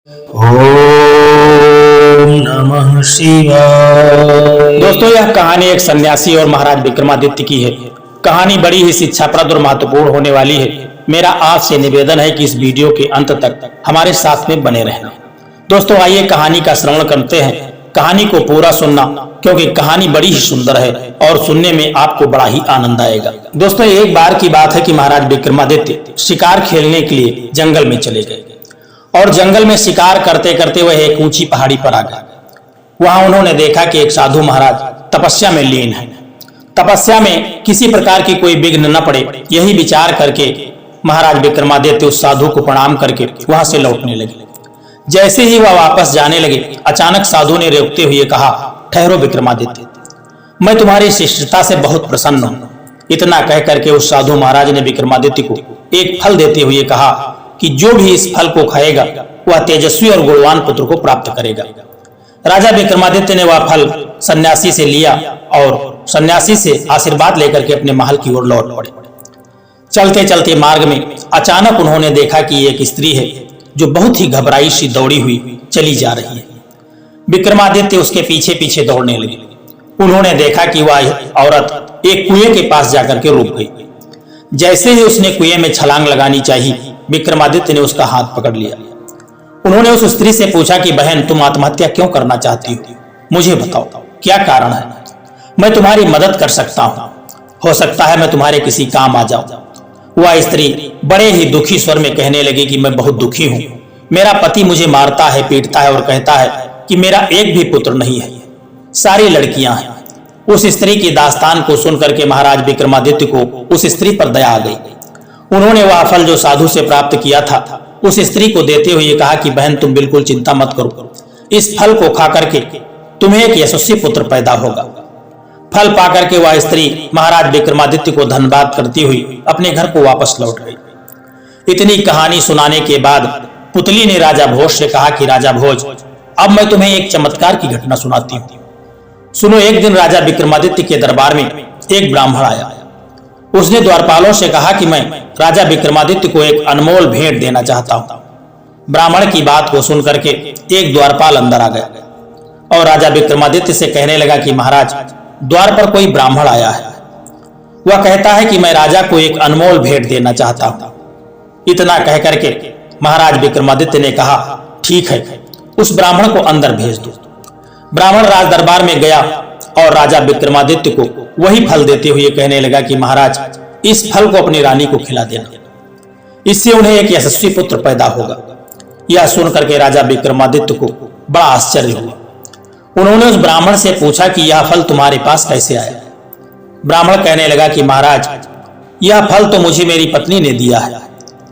ओम नमः शिवाय। दोस्तों, यह कहानी एक सन्यासी और महाराज विक्रमादित्य की है। कहानी बड़ी ही शिक्षाप्रद और महत्वपूर्ण होने वाली है। मेरा आपसे निवेदन है कि इस वीडियो के अंत तक हमारे साथ में बने रहना। दोस्तों, आइए कहानी का श्रवण करते हैं। कहानी को पूरा सुनना, क्योंकि कहानी बड़ी ही सुंदर है और सुनने में आपको बड़ा ही आनंद आएगा। दोस्तों, एक बार की बात है कि महाराज विक्रमादित्य शिकार खेलने के लिए जंगल में चले गए और जंगल में शिकार करते करते वह एक ऊंची पहाड़ी पर आ गए। वहां उन्होंने देखा कि एक साधु महाराज तपस्या में लीन है। तपस्या में किसी प्रकार की कोई विघ्न न पड़े, यही विचार करके महाराज विक्रमादित्य उस साधु को प्रणाम करके वहां से लौटने लगे। जैसे ही वह वापस जाने लगे, अचानक साधु ने रोकते हुए कहा, ठहरो विक्रमादित्य, मैं तुम्हारी शिष्टता से बहुत प्रसन्न हूं। इतना कह करके उस साधु महाराज ने विक्रमादित्य को एक फल देते हुए कहा कि जो भी इस फल को खाएगा वह तेजस्वी और गुणवान पुत्र को प्राप्त करेगा। राजा विक्रमादित्य ने वह फल सन्यासी से लिया और सन्यासी से आशीर्वाद लेकर के अपने महल की ओर लौट पड़े। चलते चलते मार्ग में अचानक उन्होंने देखा कि एक स्त्री है जो बहुत ही घबराई सी दौड़ी हुई चली जा रही है। विक्रमादित्य उसके पीछे पीछे दौड़ने लगे। उन्होंने देखा कि वह औरत एक कुएं के पास जाकर के रुक गई। जैसे ही उसने कुएं में छलांग लगानी चाहिए, विक्रमादित्य ने उसका हाथ पकड़ लिया। उन्होंने उस स्त्री से पूछा कि बहन, तुम आत्महत्या क्यों करना चाहती हो? मुझे बताओ, क्या कारण है? मैं तुम्हारी मदद कर सकता हूं। हो सकता है मैं तुम्हारे किसी काम आ जाऊं। वह स्त्री बड़े ही दुखी स्वर में कहने लगी कि मैं बहुत दुखी हूं। मेरा पति मुझे मारता है, पीटता है और कहता है कि मेरा एक भी पुत्र नहीं है, सारी लड़कियां हैं। उस स्त्री की दास्तान को सुनकर के महाराज विक्रमादित्य को उस स्त्री पर दया आ गई। उन्होंने वह फल जो साधु से प्राप्त किया था उस स्त्री को देते हुए कहा कि बहन, तुम बिल्कुल चिंता मत करो, इस फल को खा करके तुम्हें एक यशस्वी पुत्र पैदा होगा। फल पाकर के वह स्त्री महाराज विक्रमादित्य को धन्यवाद करती हुई अपने घर को वापस लौट गई। इतनी कहानी सुनाने के बाद पुतली ने राजा भोज से कहा कि राजा भोज, अब मैं तुम्हें एक चमत्कार की घटना सुनाती हूँ। सुनो, एक दिन राजा विक्रमादित्य के दरबार में एक ब्राह्मण आया। उसने द्वारपालों से कहा कि मैं राजा विक्रमादित्य को एक अनमोल भेंट देना चाहता हूं। ब्राह्मण की बात को सुनकर के एक द्वारपाल अंदर आ गया और राजा विक्रमादित्य से कहने लगा कि महाराज, द्वार पर कोई ब्राह्मण आया है। वह कहता है कि मैं राजा को एक अनमोल भेंट देना चाहता हूं। इतना कह करके महाराज विक्रमादित्य ने कहा, ठीक है, उस ब्राह्मण को अंदर भेज दो। ब्राह्मण राज दरबार में गया और राजा विक्रमादित्य को वही फल देते हुए कहने लगा कि महाराज, इस फल को अपनी रानी को खिला देना, इससे उन्हें एक यशस्वी पुत्र पैदा होगा। यह सुनकर के राजा विक्रमादित्य को बड़ा आश्चर्य हुआ। उन्होंने उस ब्राह्मण से पूछा कि यह फल तुम्हारे पास कैसे आया? ब्राह्मण कहने लगा कि महाराज, यह फल तो मुझे मेरी पत्नी ने दिया है।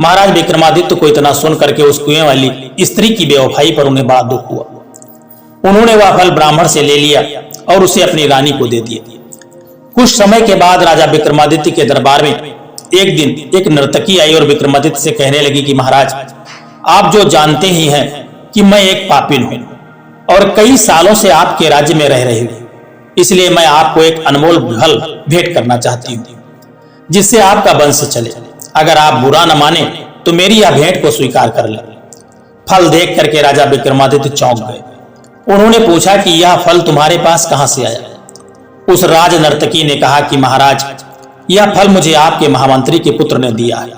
महाराज विक्रमादित्य को इतना सुन करके उस कुएं वाली स्त्री की बेवफाई पर उन्हें बड़ा दुख हुआ। उन्होंने वह फल ब्राह्मण से ले लिया और उसे अपनी रानी को दे दिया। कुछ समय के बाद राजा विक्रमादित्य के दरबार में एक दिन एक नर्तकी आई और विक्रमादित्य से कहने लगी कि महाराज, आप जो जानते ही हैं कि मैं एक पापिन हूं और कई सालों से आपके राज्य में रह रही हूं, इसलिए मैं आपको एक अनमोल फल भेंट करना चाहती हूं जिससे आपका वंश चले। अगर आप बुरा न माने तो मेरी यह भेंट को स्वीकार कर लें। फल देख करके राजा विक्रमादित्य चौंक गए। उन्होंने पूछा कि यह फल तुम्हारे पास कहां से आया? उस राज नर्तकी ने कहा कि महाराज, यह फल मुझे आपके महामंत्री के पुत्र ने दिया है।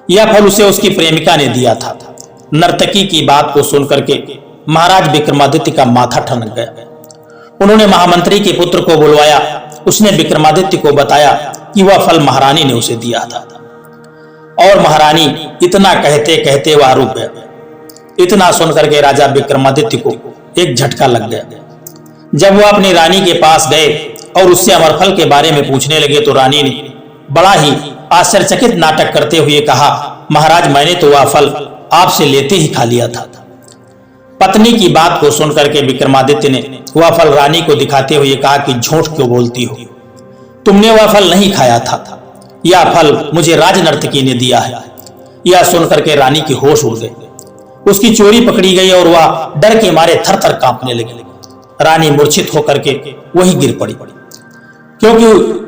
यह फल उसे उसकी प्रेमिका ने दिया था। नर्तकी की बात को सुनकर के महाराज विक्रमादित्य का माथा ठनक गया। उन्होंने महामंत्री के पुत्र को बुलवाया। उसने विक्रमादित्य को बताया कि वह फल महारानी ने उसे दिया था और महारानी इतना कहते कहते वह रुक गया। इतना सुनकर के राजा विक्रमादित्य को एक झटका लग गया। जब वह अपनी रानी के पास गए और उससे अमरफल के बारे में पूछने लगे तो रानी ने बड़ा ही आश्चर्यचकित नाटक करते हुए कहा, महाराज, मैंने तो वह फल आपसे लेते ही खा लिया था। पत्नी की बात को सुनकर के विक्रमादित्य ने वह फल रानी को दिखाते हुए कहा कि झूठ क्यों बोलती हो, तुमने वह फल नहीं खाया था। यह फल मुझे राज नर्तकी ने दिया है। यह सुनकर के रानी की होश उड़ गई। उसकी चोरी पकड़ी गई और वह डर के मारे थर थर कांपने लगी। रानी मूर्छित होकर के वहीं गिर पड़ी, क्योंकि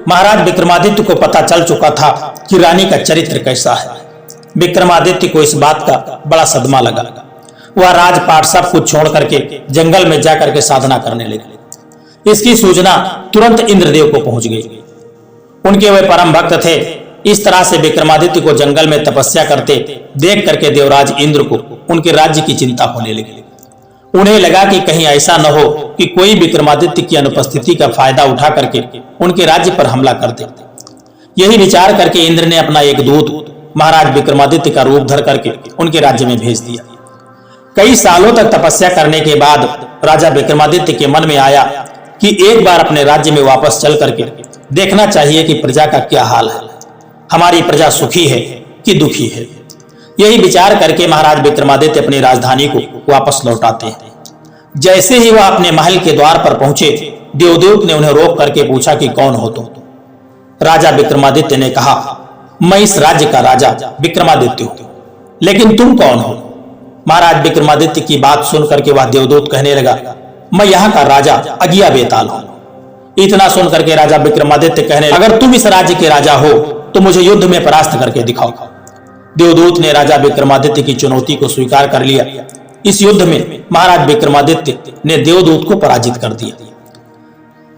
महाराज विक्रमादित्य को पता चल चुका था कि रानी का चरित्र कैसा है। विक्रमादित्य को इस बात का बड़ा सदमा लगा। वह राजपाट सब कुछ छोड़ करके जंगल में जाकर के साधना करने लगे। इसकी सूचना तुरंत इंद्रदेव को पहुंच गई। उनके वे परम भक्त थे। इस तरह से विक्रमादित्य को जंगल में तपस्या करते देख करके देवराज इंद्र को उनके राज्य की चिंता होने लगी। उन्हें लगा कि कहीं ऐसा न हो कि कोई विक्रमादित्य की अनुपस्थिति का फायदा उठा करके उनके राज्य पर हमला कर दे। यही विचार करके इंद्र ने अपना एक दूत महाराज विक्रमादित्य का रूप धर करके उनके राज्य में भेज दिया। कई सालों तक तपस्या करने के बाद राजा विक्रमादित्य के मन में आया कि एक बार अपने राज्य में वापस चल करके देखना चाहिए कि प्रजा का क्या हाल है, हमारी प्रजा सुखी है कि दुखी है। यही विचार करके महाराज विक्रमादित्य अपनी राजधानी को वापस लौटाते हैं। जैसे ही वह अपने महल के द्वार पर पहुंचे, देवदूत ने उन्हें रोक करके पूछा कि कौन हो तुम? राजा विक्रमादित्य ने कहा, मैं इस राज्य का राजा विक्रमादित्य हूं, लेकिन तुम कौन हो? महाराज विक्रमादित्य की बात सुन करके वह देवदूत कहने लगा, मैं यहाँ का राजा अगिया बेताल हूं। इतना सुन करके राजा विक्रमादित्य कहने, अगर तुम इस राज्य के राजा हो तो मुझे युद्ध में परास्त करके दिखाओ। देवदूत ने राजा विक्रमादित्य की चुनौती को स्वीकार कर लिया। इस युद्ध में महाराज विक्रमादित्य ने देवदूत को पराजित कर दिया।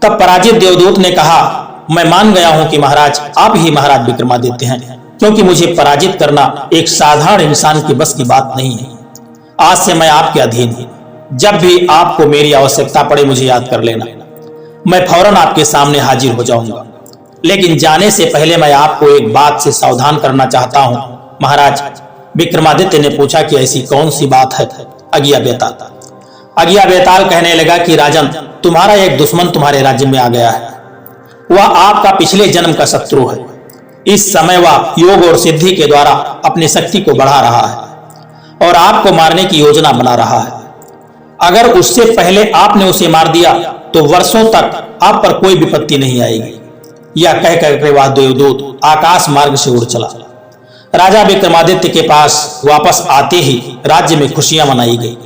तब पराजित देवदूत ने कहा, मैं मान गया हूं कि महाराज आप ही महाराज विक्रमादित्य हैं, क्योंकि मुझे पराजित करना एक साधारण इंसान की बस की बात नहीं है। आज से मैं आपके अधीन हूं। जब भी आपको मेरी आवश्यकता पड़े मुझे याद कर लेना, मैं फौरन आपके सामने हाजिर हो जाऊंगा। लेकिन जाने से पहले मैं आपको एक बात से सावधान करना चाहता हूं। महाराज विक्रमादित्य ने पूछा कि ऐसी कौन सी बात है? अगिया बेताल कहने लगा कि राजन, तुम्हारा एक दुश्मन तुम्हारे राज्य में आ गया है। वह आपका पिछले जन्म का शत्रु है। इस समय वह योग और सिद्धि के द्वारा अपनी शक्ति को बढ़ा रहा है और आपको मारने की योजना बना रहा है। अगर उससे पहले आपने उसे मार दिया तो वर्षों तक आप पर कोई विपत्ति नहीं आएगी। यह कह करके वह देवदूत आकाश मार्ग से उड़ चला। राजा विक्रमादित्य के पास वापस आते ही राज्य में खुशियां मनाई गई।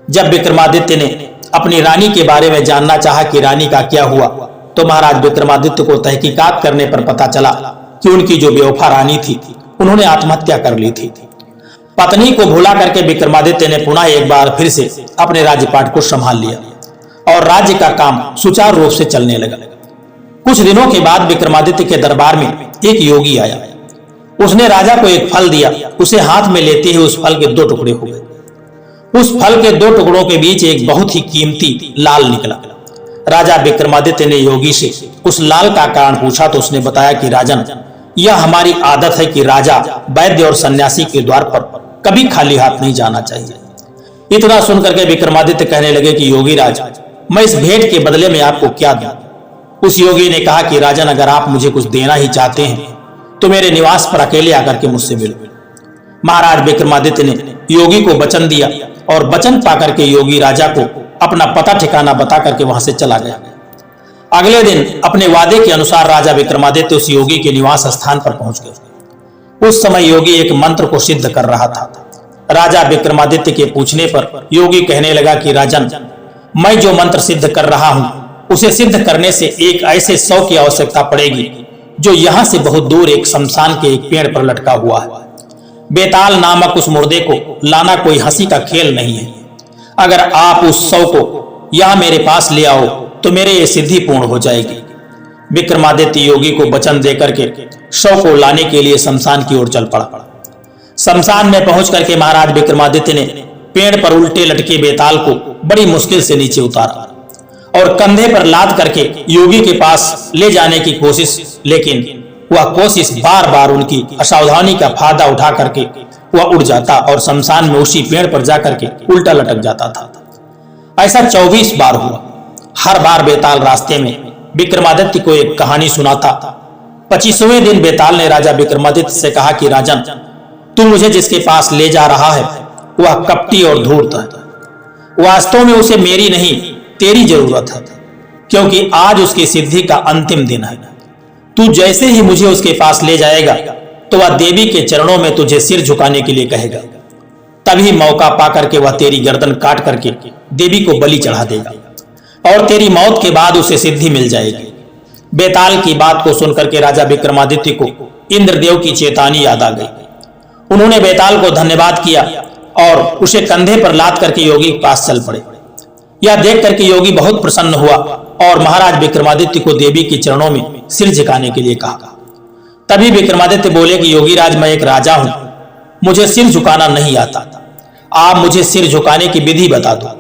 जब विक्रमादित्य ने अपनी रानी के बारे में जानना चाहा कि रानी का क्या हुआ, तो महाराज विक्रमादित्य को तहकीकात करने पर पता चला कि उनकी जो बेवफा रानी थी उन्होंने आत्महत्या कर ली थी। पत्नी को भुला करके विक्रमादित्य ने पुनः एक बार फिर से अपने राज्यपाट को संभाल लिया और राज्य का काम सुचारू रूप से चलने लगा। कुछ दिनों के बाद विक्रमादित्य के दरबार में एक योगी आया। उसने राजा को एक फल दिया। उसे हाथ में लेते ही उस फल के 2 टुकड़े हो गए। उस फल के 2 टुकड़ों के बीच एक बहुत ही कीमती लाल निकला। राजा विक्रमादित्य ने योगी से उस लाल का कारण पूछा तो उसने बताया कि राजन, यह हमारी आदत है कि राजा वैद्य और सन्यासी के द्वार पर कभी खाली हाथ नहीं जाना चाहिए। इतना सुनकर के विक्रमादित्य कहने लगे कि योगी राज, मैं इस भेंट के बदले में आपको क्या दूं? उस योगी ने कहा कि राजन, अगर आप मुझे कुछ देना ही चाहते हैं तो मेरे निवास पर अकेले आकर के मुझसे मिलो। महाराज विक्रमादित्य ने योगी को वचन दिया और वचन पाकर के योगी राजा को अपना पता ठिकाना बता करके वहां से चला गया। अगले दिन अपने वादे के अनुसार राजा विक्रमादित्य उस योगी के निवास स्थान पर पहुंच गए। उस समय योगी एक मंत्र को सिद्ध कर रहा था। राजा विक्रमादित्य के पूछने पर योगी कहने लगा कि राजन, मैं जो मंत्र सिद्ध कर रहा हूं उसे सिद्ध करने से एक ऐसे 100 की आवश्यकता पड़ेगी जो यहां से बहुत दूर एक शमशान के एक पेड़ पर लटका हुआ है। बेताल नामक उस मुर्दे को लाना कोई हंसी का खेल नहीं है। अगर आप उस 100 को यहां मेरे पास ले आओ तो मेरे ये सिद्धि पूर्ण हो जाएगी। विक्रमादित्य योगी को वचन देकर के 100 को लाने के लिए शमशान की ओर चल पड़ा। शमशान में पहुंच करके महाराज विक्रमादित्य ने पेड़ पर उल्टे लटके बेताल को बड़ी मुश्किल से नीचे उतारा और कंधे पर लाद करके योगी के पास ले जाने की कोशिश, लेकिन वह कोशिश बार बार उनकी असावधानी का फायदा उठा करके वह उड़ जाता और शमशान में उसी पेड़ पर जाकर के उल्टा लटक जाता था। ऐसा 24 बार हुआ। हर बार बेताल रास्ते में विक्रमादित्य को एक कहानी सुनाता। 25वें दिन बेताल ने राजा विक्रमादित्य से कहा कि राजन, तू मुझे जिसके पास ले जा रहा है वह कपटी और धूर्त है। वास्तव में उसे मेरी नहीं तेरी जरूरत है, क्योंकि आज उसकी सिद्धि का अंतिम दिन है। तू जैसे ही मुझे उसके पास ले जाएगा तो वह देवी के चरणों में तुझे सिर झुकाने के लिए कहेगा। तभी मौका पाकर के वह तेरी गर्दन काट करके देवी को बलि चढ़ा देगा और तेरी मौत के बाद उसे सिद्धि मिल जाएगी। बेताल की बात को सुनकर के राजा विक्रमादित्य को इंद्रदेव की चेतावनी याद आ गई। उन्होंने बेताल को धन्यवाद किया और उसे कंधे पर लाद करके योगी के पास चल पड़े। यह देख करके योगी बहुत प्रसन्न हुआ और महाराज विक्रमादित्य को देवी के चरणों में सिर झुकाने के लिए कहा। तभी विक्रमादित्य बोले कि योगीराज, मैं एक राजा हूं, मुझे सिर झुकाना नहीं आता, आप मुझे सिर झुकाने की विधि बता दो।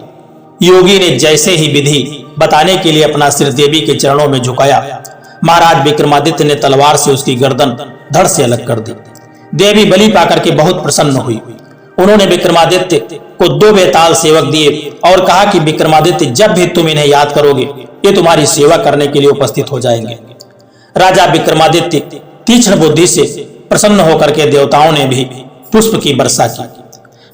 योगी ने जैसे ही विधि बताने के लिए अपना सिर देवी के चरणों में झुकाया, महाराज विक्रमादित्य ने तलवार से उसकी गर्दन धड़ से अलग कर दी। देवी बलि पाकर के बहुत प्रसन्न हुई। उन्होंने विक्रमादित्य को 2 बेताल सेवक दिए और कहा कि विक्रमादित्य, जब भी तुम इन्हें याद करोगे ये तुम्हारी सेवा करने के लिए उपस्थित हो जाएंगे। राजा विक्रमादित्य तीक्ष्ण बुद्धि से प्रसन्न होकर के देवताओं ने भी पुष्प की वर्षा की।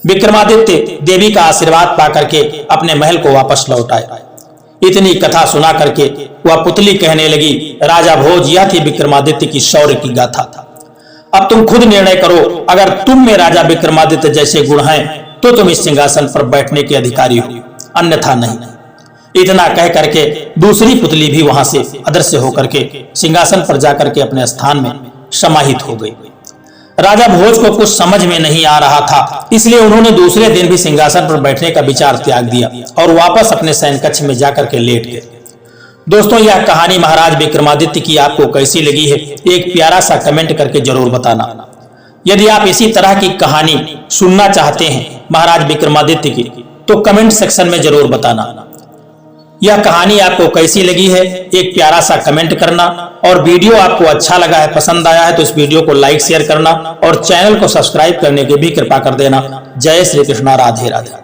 विक्रमादित्य देवी का आशीर्वाद पाकर के अपने महल को वापस लौट आए। इतनी कथा सुना करके वह पुतली कहने लगी, राजा भोज, यह थी विक्रमादित्य की शौर्य की गाथा। अब तुम खुद निर्णय करो, अगर तुम में राजा विक्रमादित्य जैसे गुण हैं तो तुम इस सिंहासन पर बैठने के अधिकारी हो, अन्यथा नहीं। इतना कह करके दूसरी पुतली भी वहां से अदृश्य होकर के सिंहासन पर जाकर के अपने स्थान में समाहित हो गई। राजा भोज को कुछ समझ में नहीं आ रहा था, इसलिए उन्होंने दूसरे दिन भी सिंहासन पर बैठने का विचार त्याग दिया और वापस अपने शयन कक्ष में जाकर के लेट गए। दोस्तों, यह कहानी महाराज विक्रमादित्य की आपको कैसी लगी है, एक प्यारा सा कमेंट करके जरूर बताना। यदि आप इसी तरह की कहानी सुनना चाहते हैं महाराज विक्रमादित्य की, तो कमेंट सेक्शन में जरूर बताना। यह कहानी आपको कैसी लगी है, एक प्यारा सा कमेंट करना, और वीडियो आपको अच्छा लगा है, पसंद आया है तो इस वीडियो को लाइक शेयर करना और चैनल को सब्सक्राइब करने की भी कृपा कर देना। जय श्री कृष्णा, राधे राधे।